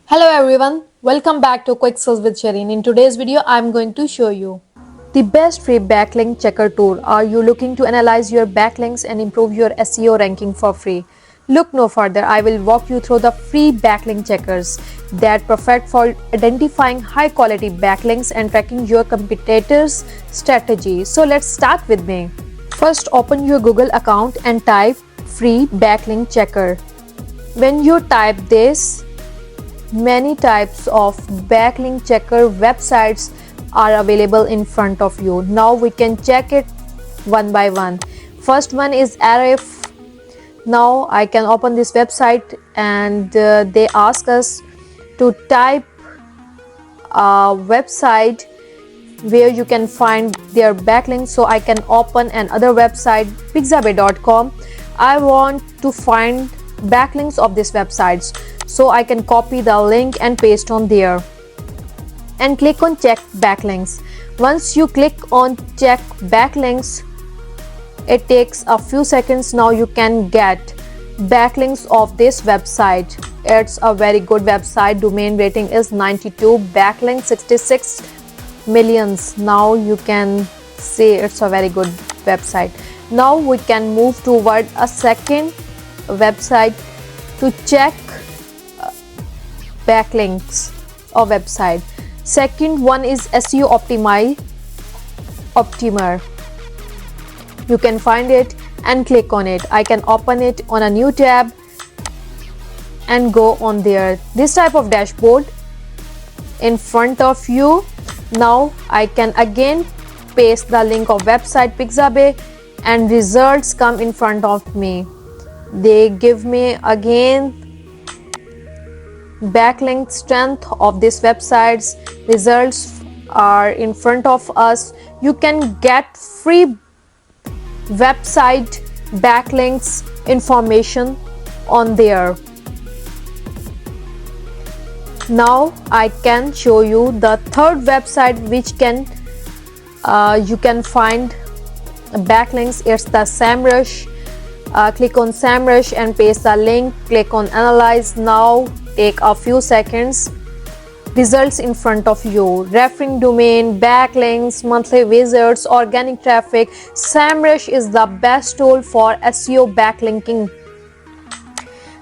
Hello everyone, welcome back to Quick Skills with Shehreen. In today's video, I'm going to show you the best free backlink checker tool. Are you looking to analyze your backlinks and improve your SEO ranking for free? Look no further, I will walk you through the free backlink checkers that perfect for identifying high quality backlinks and tracking your competitors' strategy. So let's start with me. First, open your Google account and type free backlink checker. When you type this, many types of backlink checker websites are available in front of you. Now we can check it one by one. First one is Arif. Now I can open this website and they ask us to type a website where you can find their backlinks. So I can open another website, pixabay.com. I want to find backlinks of these websites, so I can copy the link and paste on there and click on check backlinks. Once you click on check backlinks, it takes a few seconds. Now you can get backlinks of this website. It's a very good website. Domain rating is 92, backlink 66 millions. Now you can see it's a very good website. Now we can move toward a second website to check backlinks of website. Second one is SEO Optimer. You can find it and click on it. I can open it on a new tab and go on there. This type of dashboard in front of you. Now I can again paste the link of website Pixabay and results come in front of me. They give me again backlink strength of these websites. Results are in front of us. You can get free website backlinks information on there. Now I can show you the third website which can you can find backlinks. It's the SEMrush. Click on SEMrush and paste the link. Click on analyze. Now take a few seconds. Results in front of you. Referring domain, backlinks, monthly visitors, organic traffic. SEMrush is the best tool for SEO backlinking.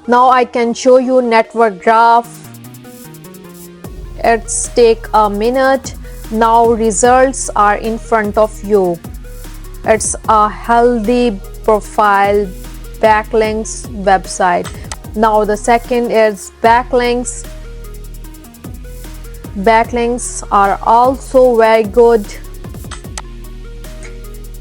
Now I can show you network graph. It's take a minute. Now results are in front of you. It's a healthy profile backlinks website. Now the second is backlinks. Backlinks are also very good.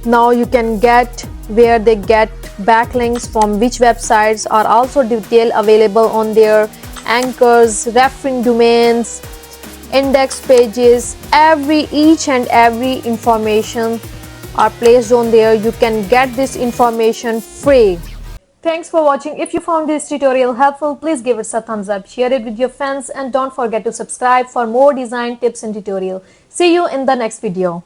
Now you can get where they get backlinks from, which websites are also detail available on their anchors, referring domains, index pages. Each and every information are placed on there. You can get this information free. Thanks for watching. If you found this tutorial helpful, please give it a thumbs up, share it with your friends, and don't forget to subscribe for more design tips and tutorial. See you in the next video.